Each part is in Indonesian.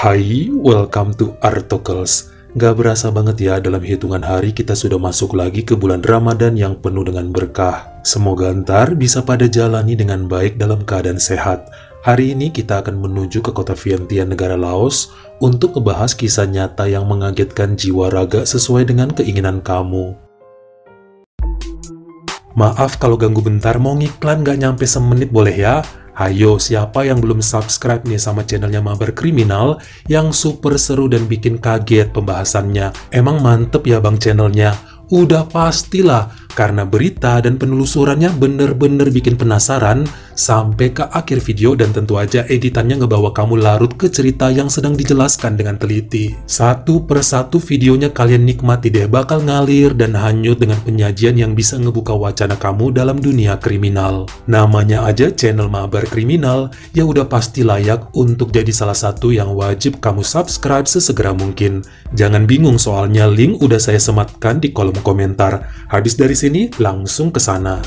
Hai, welcome to Artocles. Gak berasa banget ya, dalam hitungan hari kita sudah masuk lagi ke bulan Ramadan yang penuh dengan berkah. Semoga ntar bisa pada jalani dengan baik dalam keadaan sehat. Hari ini kita akan menuju ke kota Vientiane, negara Laos, untuk ngebahas kisah nyata yang mengagetkan jiwa raga sesuai dengan keinginan kamu. Maaf kalau ganggu bentar, mau ngiklan gak nyampe semenit boleh ya? Hayo, siapa yang belum subscribe nih sama channelnya Mabar Kriminal yang super seru dan bikin kaget pembahasannya? Emang mantep ya bang channelnya? Udah pastilah, karena berita dan penelusurannya bener-bener bikin penasaran sampai ke akhir video, dan tentu aja editannya ngebawa kamu larut ke cerita yang sedang dijelaskan dengan teliti. Satu persatu videonya kalian nikmati deh, bakal ngalir dan hanyut dengan penyajian yang bisa ngebuka wacana kamu dalam dunia kriminal. Namanya aja channel Mabar Kriminal, ya udah pasti layak untuk jadi salah satu yang wajib kamu subscribe sesegera mungkin. Jangan bingung soalnya link udah saya sematkan di kolom komentar. Habis dari sini, langsung ke sana.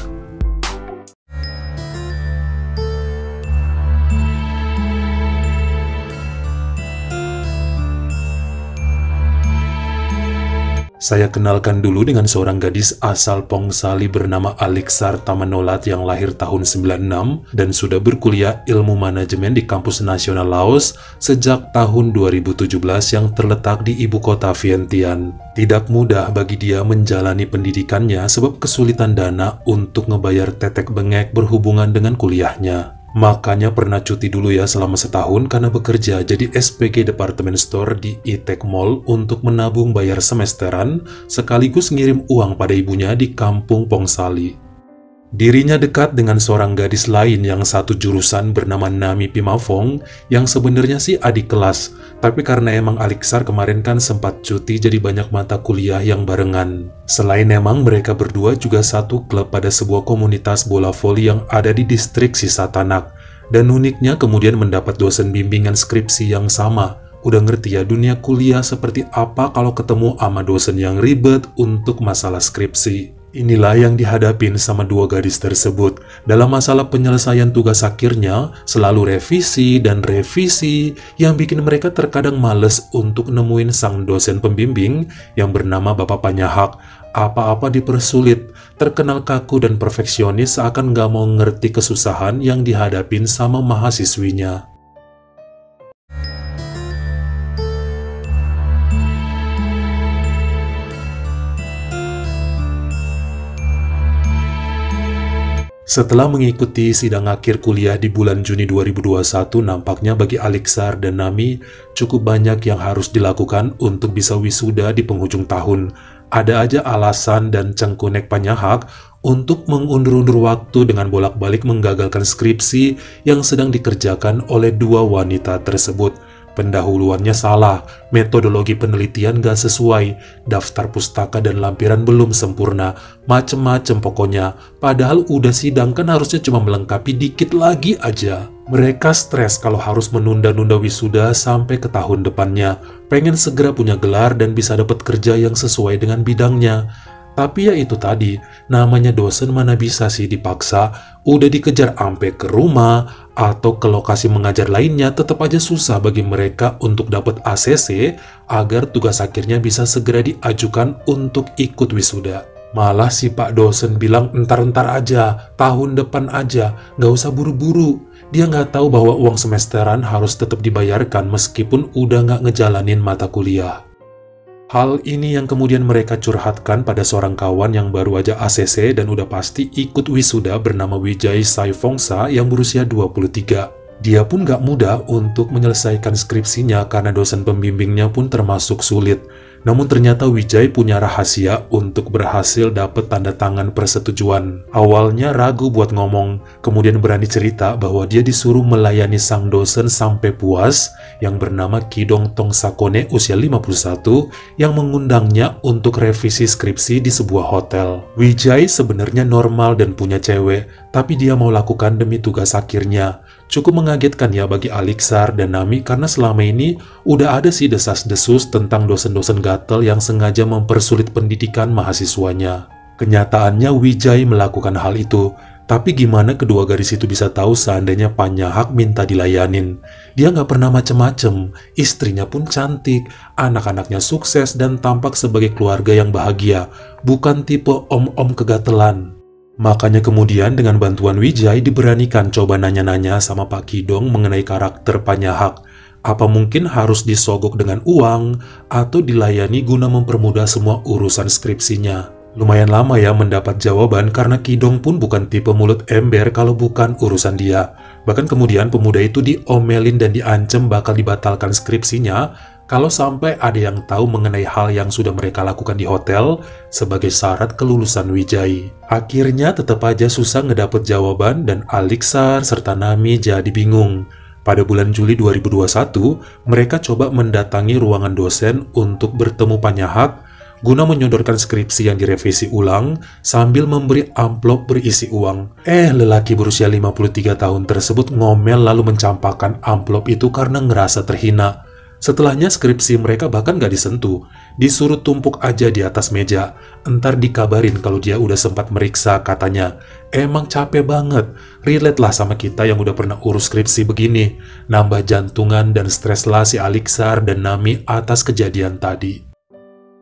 Saya kenalkan dulu dengan seorang gadis asal Pongsali bernama Aliksar Tamanolat yang lahir tahun 96 dan sudah berkuliah ilmu manajemen di Kampus Nasional Laos sejak tahun 2017 yang terletak di ibu kota Vientiane. Tidak mudah bagi dia menjalani pendidikannya sebab kesulitan dana untuk ngebayar tetek bengek berhubungan dengan kuliahnya. Makanya pernah cuti dulu ya selama setahun karena bekerja jadi SPG Department Store di Itek Mall untuk menabung bayar semesteran sekaligus ngirim uang pada ibunya di kampung Pongsali. Dirinya dekat dengan seorang gadis lain yang satu jurusan bernama Nami Pimavong yang sebenarnya sih adik kelas, tapi karena emang Aliksar kemarin kan sempat cuti jadi banyak mata kuliah yang barengan. Selain emang mereka berdua juga satu klub pada sebuah komunitas bola voli yang ada di distrik Sisatanak. Dan uniknya kemudian mendapat dosen bimbingan skripsi yang sama. Udah ngerti ya dunia kuliah seperti apa kalau ketemu sama dosen yang ribet untuk masalah skripsi. Inilah yang dihadapin sama dua gadis tersebut. Dalam masalah penyelesaian tugas akhirnya, selalu revisi dan revisi yang bikin mereka terkadang males untuk nemuin sang dosen pembimbing yang bernama Bapak Panyahak. Apa-apa dipersulit, terkenal kaku dan perfeksionis seakan gak mau ngerti kesusahan yang dihadapin sama mahasiswinya. Setelah mengikuti sidang akhir kuliah di bulan Juni 2021, nampaknya bagi Aliksar dan Nami cukup banyak yang harus dilakukan untuk bisa wisuda di penghujung tahun. Ada aja alasan dan cengkunek Panyahak untuk mengundur-undur waktu dengan bolak-balik menggagalkan skripsi yang sedang dikerjakan oleh dua wanita tersebut. Pendahuluannya salah, metodologi penelitian gak sesuai, daftar pustaka dan lampiran belum sempurna, macem-macem pokoknya. Padahal udah sidang kan harusnya cuma melengkapi dikit lagi aja. Mereka stres kalau harus menunda-nunda wisuda sampai ke tahun depannya. Pengen segera punya gelar dan bisa dapat kerja yang sesuai dengan bidangnya. Tapi ya itu tadi, namanya dosen mana bisa sih dipaksa, udah dikejar ampe ke rumah atau ke lokasi mengajar lainnya, tetap aja susah bagi mereka untuk dapat ACC agar tugas akhirnya bisa segera diajukan untuk ikut wisuda. Malah si Pak dosen bilang entar-entar aja, tahun depan aja, gak usah buru-buru. Dia nggak tahu bahwa uang semesteran harus tetap dibayarkan meskipun udah nggak ngejalanin mata kuliah. Hal ini yang kemudian mereka curhatkan pada seorang kawan yang baru aja ACC dan udah pasti ikut wisuda bernama Wijay Saifongsa yang berusia 23. Dia pun gak mudah untuk menyelesaikan skripsinya karena dosen pembimbingnya pun termasuk sulit. Namun ternyata Wijay punya rahasia untuk berhasil dapat tanda tangan persetujuan. Awalnya ragu buat ngomong, kemudian berani cerita bahwa dia disuruh melayani sang dosen sampai puas yang bernama Kidong Tong Sakone usia 51 yang mengundangnya untuk revisi skripsi di sebuah hotel. Wijay sebenarnya normal dan punya cewek, tapi dia mau lakukan demi tugas akhirnya. Cukup mengagetkan ya bagi Aliksar dan Nami karena selama ini udah ada sih desas-desus tentang dosen-dosen gatel yang sengaja mempersulit pendidikan mahasiswanya. Kenyataannya Wijay melakukan hal itu, Tapi gimana kedua gadis itu bisa tahu seandainya Panyahak minta dilayanin? Dia nggak pernah macem-macem, istrinya pun cantik, anak-anaknya sukses dan tampak sebagai keluarga yang bahagia, bukan tipe om-om kegatelan. Makanya kemudian dengan bantuan Wijay diberanikan coba nanya-nanya sama Pak Kidong mengenai karakter Panyahak. Apa mungkin harus disogok dengan uang atau dilayani guna mempermudah semua urusan skripsinya? Lumayan lama ya mendapat jawaban karena Kidong pun bukan tipe mulut ember kalau bukan urusan dia. Bahkan kemudian pemuda itu diomelin dan diancam bakal dibatalkan skripsinya kalau sampai ada yang tahu mengenai hal yang sudah mereka lakukan di hotel sebagai syarat kelulusan Wijay. Akhirnya tetap aja susah ngedapet jawaban dan Aliksar serta Nami jadi bingung. Pada bulan Juli 2021, mereka coba mendatangi ruangan dosen untuk bertemu Panyahak guna menyodorkan skripsi yang direvisi ulang sambil memberi amplop berisi uang. Lelaki berusia 53 tahun tersebut ngomel lalu mencampakkan amplop itu karena ngerasa terhina. Setelahnya skripsi mereka bahkan gak disentuh, disuruh tumpuk aja di atas meja. Entar dikabarin kalau dia udah sempat meriksa, katanya. Emang capek banget, relate lah sama kita yang udah pernah urus skripsi begini. Nambah jantungan dan stres lah si Aliksar dan Nami atas kejadian tadi.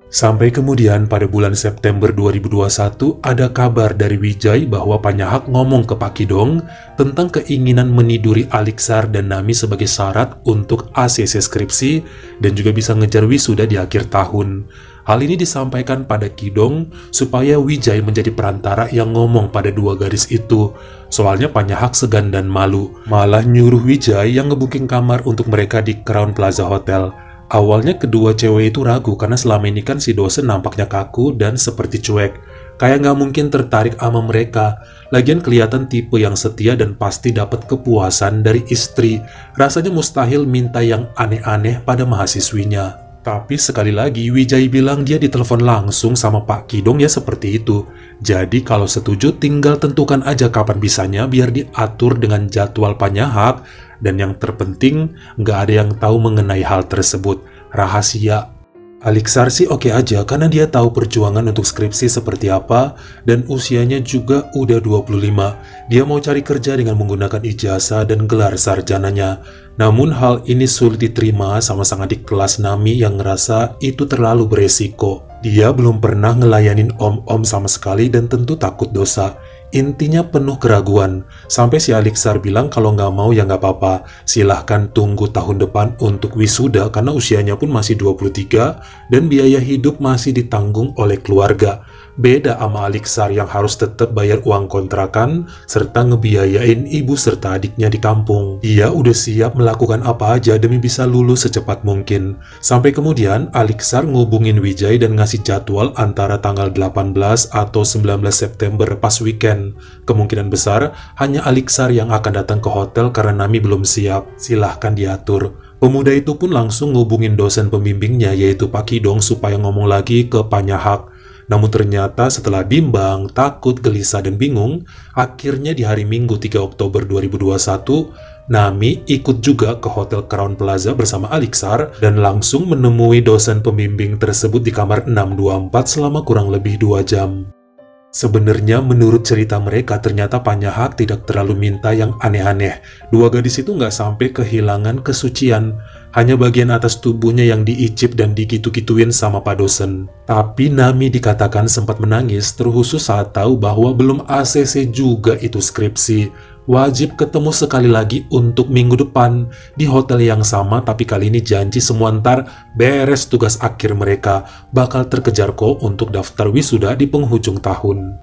Sampai kemudian pada bulan September 2021 ada kabar dari Wijay bahwa Panyahak ngomong ke Pak Kidong tentang keinginan meniduri Aliksar dan Nami sebagai syarat untuk ACC skripsi dan juga bisa ngejar wisuda di akhir tahun. Hal ini disampaikan pada Kidong supaya Wijay menjadi perantara yang ngomong pada dua gadis itu. Soalnya Panyahak segan dan malu, malah nyuruh Wijay yang ngebooking kamar untuk mereka di Crown Plaza Hotel. Awalnya kedua cewek itu ragu karena selama ini kan si dosen nampaknya kaku dan seperti cuek. Kayak nggak mungkin tertarik sama mereka. Lagian kelihatan tipe yang setia dan pasti dapat kepuasan dari istri. Rasanya mustahil minta yang aneh-aneh pada mahasiswinya. Tapi sekali lagi Wijay bilang dia ditelepon langsung sama Pak Kidong ya seperti itu. Jadi kalau setuju tinggal tentukan aja kapan bisanya biar diatur dengan jadwal Panyahak. Dan yang terpenting, nggak ada yang tahu mengenai hal tersebut. Rahasia. Aliksar sih oke aja karena dia tahu perjuangan untuk skripsi seperti apa dan usianya juga udah 25. Dia mau cari kerja dengan menggunakan ijazah dan gelar sarjananya. Namun hal ini sulit diterima sama sang adik kelas Nami yang ngerasa itu terlalu beresiko. Dia belum pernah ngelayanin om-om sama sekali dan tentu takut dosa. Intinya penuh keraguan, sampai si Aliksar bilang kalau nggak mau ya nggak apa-apa, silahkan tunggu tahun depan untuk wisuda karena usianya pun masih 23 dan biaya hidup masih ditanggung oleh keluarga. Beda sama Aliksar yang harus tetap bayar uang kontrakan serta ngebiayain ibu serta adiknya di kampung. Dia udah siap melakukan apa aja demi bisa lulus secepat mungkin. Sampai kemudian Aliksar ngubungin Wijay dan ngasih jadwal antara tanggal 18 atau 19 September pas weekend. Kemungkinan besar hanya Aliksar yang akan datang ke hotel karena Nami belum siap. Silahkan diatur. Pemuda itu pun langsung ngubungin dosen pembimbingnya yaitu Pak Kidong supaya ngomong lagi ke Panyahak. Namun ternyata setelah bimbang, takut, gelisah, dan bingung, akhirnya di hari Minggu 3 Oktober 2021, Nami ikut juga ke Hotel Crown Plaza bersama Aliksar dan langsung menemui dosen pembimbing tersebut di kamar 624 selama kurang lebih 2 jam. Sebenarnya menurut cerita mereka ternyata Panyahak tidak terlalu minta yang aneh-aneh. Dua gadis itu nggak sampai kehilangan kesucian. Hanya bagian atas tubuhnya yang diicip dan digitu-gituin sama Pak dosen. Tapi Nami dikatakan sempat menangis terkhusus saat tahu bahwa belum ACC juga itu skripsi. Wajib ketemu sekali lagi untuk minggu depan di hotel yang sama tapi kali ini janji semua ntar beres tugas akhir mereka bakal terkejar kok untuk daftar wisuda di penghujung tahun.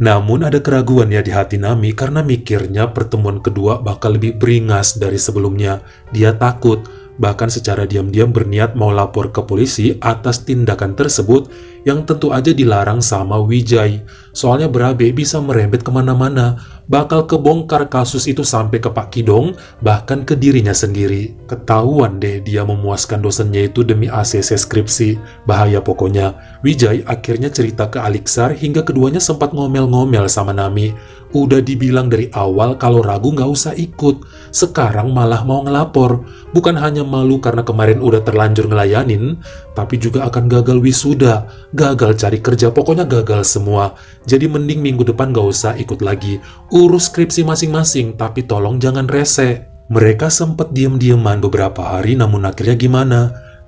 Namun ada keraguan ya di hati Nami karena mikirnya pertemuan kedua bakal lebih beringas dari sebelumnya. Dia takut, bahkan secara diam-diam berniat mau lapor ke polisi atas tindakan tersebut yang tentu aja dilarang sama Wijay. Soalnya berabe bisa merembet kemana-mana, bakal kebongkar kasus itu sampai ke Pak Kidong, bahkan ke dirinya sendiri. Ketahuan deh dia memuaskan dosennya itu demi ACC skripsi, bahaya pokoknya. Wijay akhirnya cerita ke Aliksar hingga keduanya sempat ngomel-ngomel sama Nami. Udah dibilang dari awal kalau ragu nggak usah ikut, sekarang malah mau ngelapor. Bukan hanya malu karena kemarin udah terlanjur ngelayanin, tapi juga akan gagal wisuda, gagal cari kerja, pokoknya gagal semua. Jadi mending minggu depan gak usah ikut lagi. Urus skripsi masing-masing, tapi tolong jangan rese. Mereka sempat diam-diaman beberapa hari, namun akhirnya gimana?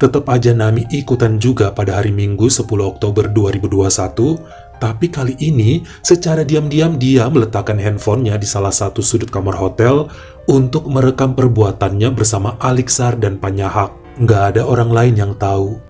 Tetap aja Nami ikutan juga pada hari Minggu 10 Oktober 2021, tapi kali ini secara diam-diam dia meletakkan handphonenya di salah satu sudut kamar hotel untuk merekam perbuatannya bersama Aliksar dan Panyahak. Nggak ada orang lain yang tahu.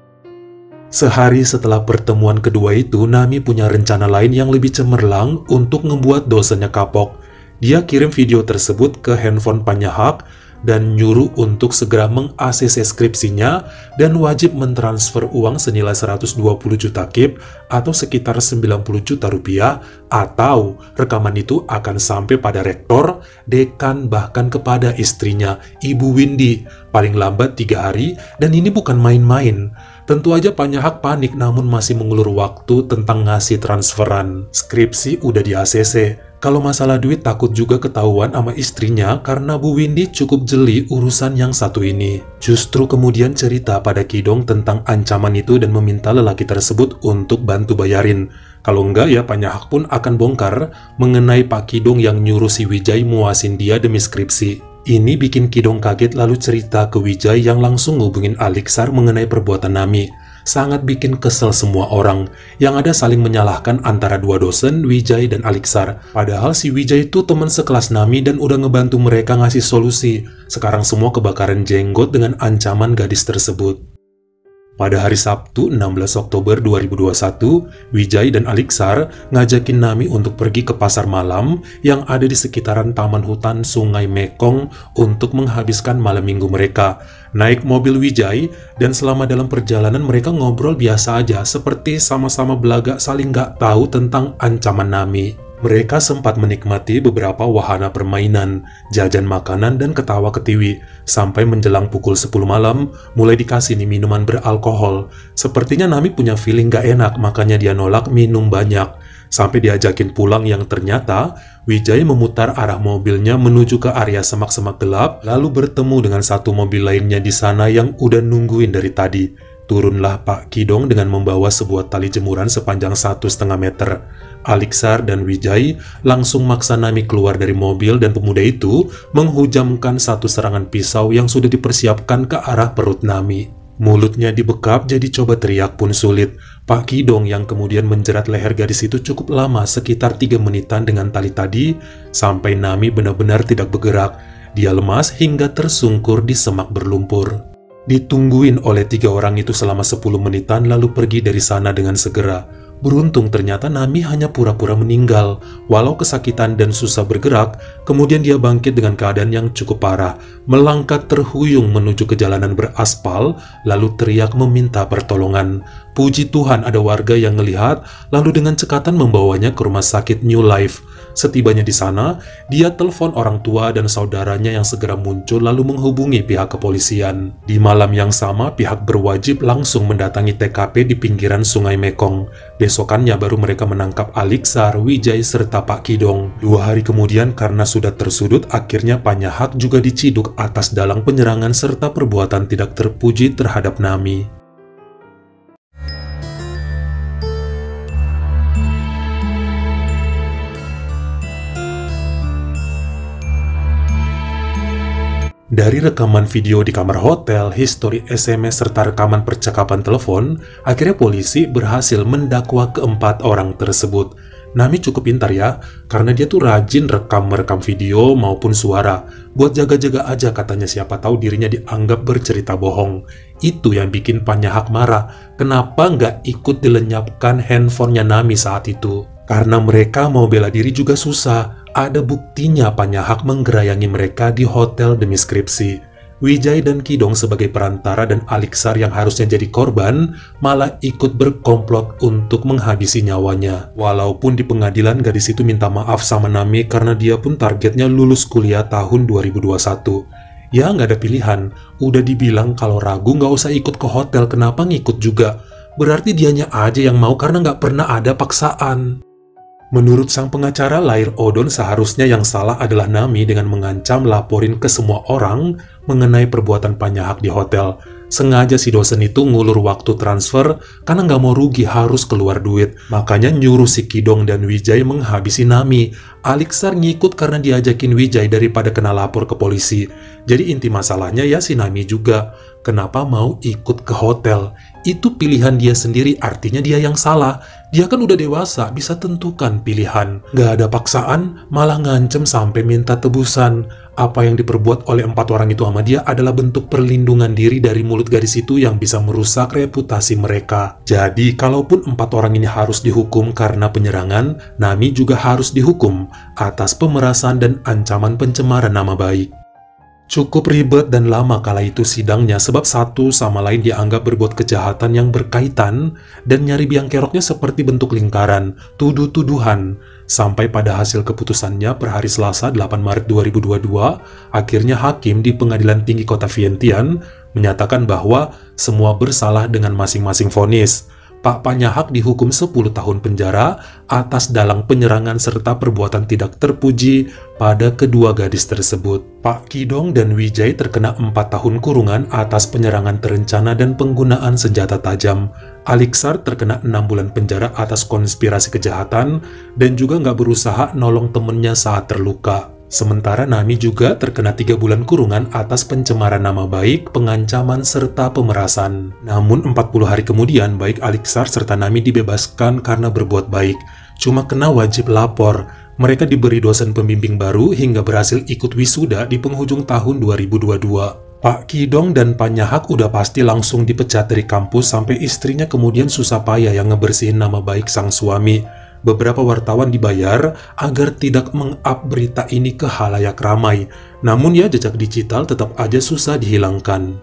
Sehari setelah pertemuan kedua itu, Nami punya rencana lain yang lebih cemerlang untuk membuat dosennya kapok. Dia kirim video tersebut ke handphone Panyahak dan nyuruh untuk segera meng-ACC skripsinya dan wajib mentransfer uang senilai 120 juta KIP atau sekitar 90 juta rupiah, atau rekaman itu akan sampai pada rektor, dekan, bahkan kepada istrinya, Ibu Windy, paling lambat 3 hari, dan ini bukan main-main. Tentu aja Panyahak panik namun masih mengulur waktu tentang ngasih transferan. Skripsi udah di ACC. Kalau masalah duit takut juga ketahuan sama istrinya karena Bu Windy cukup jeli urusan yang satu ini. Justru kemudian cerita pada Kidong tentang ancaman itu dan meminta lelaki tersebut untuk bantu bayarin. Kalau enggak ya Panyahak pun akan bongkar mengenai Pak Kidong yang nyuruh si Wijay muasin dia demi skripsi. Ini bikin Kidong kaget lalu cerita ke Wijay yang langsung ngubungin Aliksar mengenai perbuatan Nami. Sangat bikin kesel semua orang, yang ada saling menyalahkan antara dua dosen, Wijay dan Aliksar. Padahal si Wijay itu teman sekelas Nami dan udah ngebantu mereka ngasih solusi. Sekarang semua kebakaran jenggot dengan ancaman gadis tersebut. Pada hari Sabtu 16 Oktober 2021, Wijay dan Aliksar ngajakin Nami untuk pergi ke pasar malam yang ada di sekitaran Taman Hutan Sungai Mekong untuk menghabiskan malam minggu mereka. Naik mobil Wijay, dan selama dalam perjalanan mereka ngobrol biasa aja, seperti sama-sama belaga saling gak tahu tentang ancaman Nami. Mereka sempat menikmati beberapa wahana permainan, jajan makanan, dan ketawa ketiwi. Sampai menjelang pukul 10 malam, mulai dikasih nih minuman beralkohol. Sepertinya Nami punya feeling gak enak, makanya dia nolak minum banyak. Sampai diajakin pulang yang ternyata, Wijay memutar arah mobilnya menuju ke area semak-semak gelap, lalu bertemu dengan satu mobil lainnya di sana yang udah nungguin dari tadi. Turunlah Pak Kidong dengan membawa sebuah tali jemuran sepanjang 1,5 meter. Aliksar dan Wijay langsung maksa Nami keluar dari mobil dan pemuda itu menghujamkan satu serangan pisau yang sudah dipersiapkan ke arah perut Nami. Mulutnya dibekap jadi coba teriak pun sulit. Pak Kidong yang kemudian menjerat leher gadis itu cukup lama, sekitar 3 menitan dengan tali tadi, sampai Nami benar-benar tidak bergerak. Dia lemas hingga tersungkur di semak berlumpur. Ditungguin oleh 3 orang itu selama 10 menitan lalu pergi dari sana dengan segera. Beruntung ternyata Nami hanya pura-pura meninggal. Walau kesakitan dan susah bergerak, kemudian dia bangkit dengan keadaan yang cukup parah. Melangkah terhuyung menuju ke jalanan beraspal, lalu teriak meminta pertolongan. Puji Tuhan ada warga yang melihat, lalu dengan cekatan membawanya ke rumah sakit New Life. Setibanya di sana, dia telepon orang tua dan saudaranya yang segera muncul lalu menghubungi pihak kepolisian. Di malam yang sama, pihak berwajib langsung mendatangi TKP di pinggiran Sungai Mekong. Besokannya baru mereka menangkap Aliksar, Wijay, serta Pak Kidong. 2 hari kemudian karena sudah tersudut, akhirnya Panyahak juga diciduk atas dalang penyerangan serta perbuatan tidak terpuji terhadap Nami. Dari rekaman video di kamar hotel, histori SMS, serta rekaman percakapan telepon, akhirnya polisi berhasil mendakwa keempat orang tersebut. Nami cukup pintar ya, karena dia tuh rajin merekam video maupun suara. Buat jaga-jaga aja katanya, siapa tahu dirinya dianggap bercerita bohong. Itu yang bikin Panyahak marah. Kenapa nggak ikut dilenyapkan handphonenya Nami saat itu? Karena mereka mau bela diri juga susah. Ada buktinya Panyahak menggerayangi mereka di hotel demi skripsi. Wijay dan Kidong sebagai perantara dan Aliksar yang harusnya jadi korban malah ikut berkomplot untuk menghabisi nyawanya. Walaupun di pengadilan gadis itu minta maaf sama Nami karena dia pun targetnya lulus kuliah tahun 2021. Ya nggak ada pilihan, udah dibilang kalau ragu nggak usah ikut ke hotel, kenapa ngikut juga? Berarti dianya aja yang mau karena nggak pernah ada paksaan. Menurut sang pengacara Lair Odon, seharusnya yang salah adalah Nami dengan mengancam laporin ke semua orang mengenai perbuatan Pak Nyahak di hotel. Sengaja si dosen itu ngulur waktu transfer karena nggak mau rugi harus keluar duit. Makanya nyuruh si Kidong dan Wijay menghabisi Nami. Aliksar ngikut karena diajakin Wijay daripada kena lapor ke polisi. Jadi inti masalahnya ya si Nami juga. Kenapa mau ikut ke hotel? Itu pilihan dia sendiri, artinya dia yang salah. Dia kan udah dewasa, bisa tentukan pilihan. Nggak ada paksaan, malah ngancem sampai minta tebusan. Apa yang diperbuat oleh 4 orang itu sama dia adalah bentuk perlindungan diri dari mulut gadis itu yang bisa merusak reputasi mereka. Jadi, kalaupun 4 orang ini harus dihukum karena penyerangan, Nami juga harus dihukum atas pemerasan dan ancaman pencemaran nama baik. Cukup ribet dan lama kala itu sidangnya sebab satu sama lain dianggap berbuat kejahatan yang berkaitan dan nyari biang keroknya seperti bentuk lingkaran, tuduh-tuduhan. Sampai pada hasil keputusannya per hari Selasa 8 Maret 2022, akhirnya hakim di Pengadilan Tinggi Kota Vientiane menyatakan bahwa semua bersalah dengan masing-masing vonis. Pak Nyahak dihukum 10 tahun penjara atas dalang penyerangan serta perbuatan tidak terpuji pada kedua gadis tersebut. Pak Kidong dan Wijay terkena 4 tahun kurungan atas penyerangan terencana dan penggunaan senjata tajam. Aliksar terkena 6 bulan penjara atas konspirasi kejahatan dan juga nggak berusaha nolong temennya saat terluka. Sementara Nami juga terkena 3 bulan kurungan atas pencemaran nama baik, pengancaman, serta pemerasan. Namun 40 hari kemudian, baik Aliksar serta Nami dibebaskan karena berbuat baik. Cuma kena wajib lapor. Mereka diberi dosen pembimbing baru hingga berhasil ikut wisuda di penghujung tahun 2022. Pak Kidong dan Pak Nyahak udah pasti langsung dipecat dari kampus sampai istrinya kemudian susah payah yang ngebersihin nama baik sang suami. Beberapa wartawan dibayar agar tidak meng-up berita ini ke halayak ramai. Namun ya jejak digital tetap aja susah dihilangkan.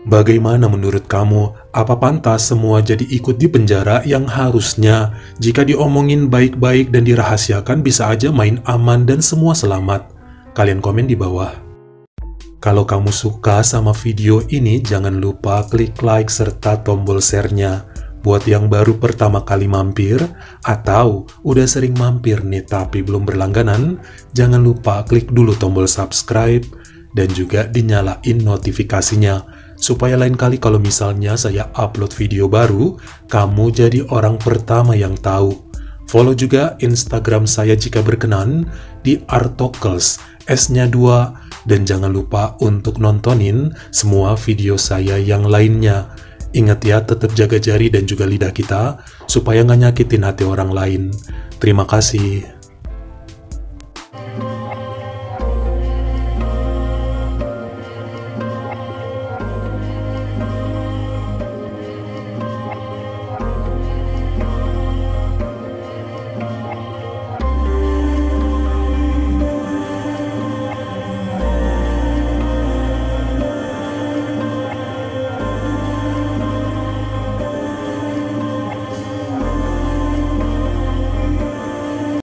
Bagaimana menurut kamu? Apa pantas semua jadi ikut di penjara yang harusnya jika diomongin baik-baik dan dirahasiakan bisa aja main aman dan semua selamat? Kalian komen di bawah. Kalau kamu suka sama video ini, jangan lupa klik like serta tombol share-nya. Buat yang baru pertama kali mampir, atau udah sering mampir nih tapi belum berlangganan, jangan lupa klik dulu tombol subscribe dan juga dinyalain notifikasinya. Supaya lain kali kalau misalnya saya upload video baru, kamu jadi orang pertama yang tahu. Follow juga Instagram saya jika berkenan di Artokels, S-nya 2, dan jangan lupa untuk nontonin semua video saya yang lainnya. Ingat ya, tetap jaga jari dan juga lidah kita, supaya nggak nyakitin hati orang lain. Terima kasih.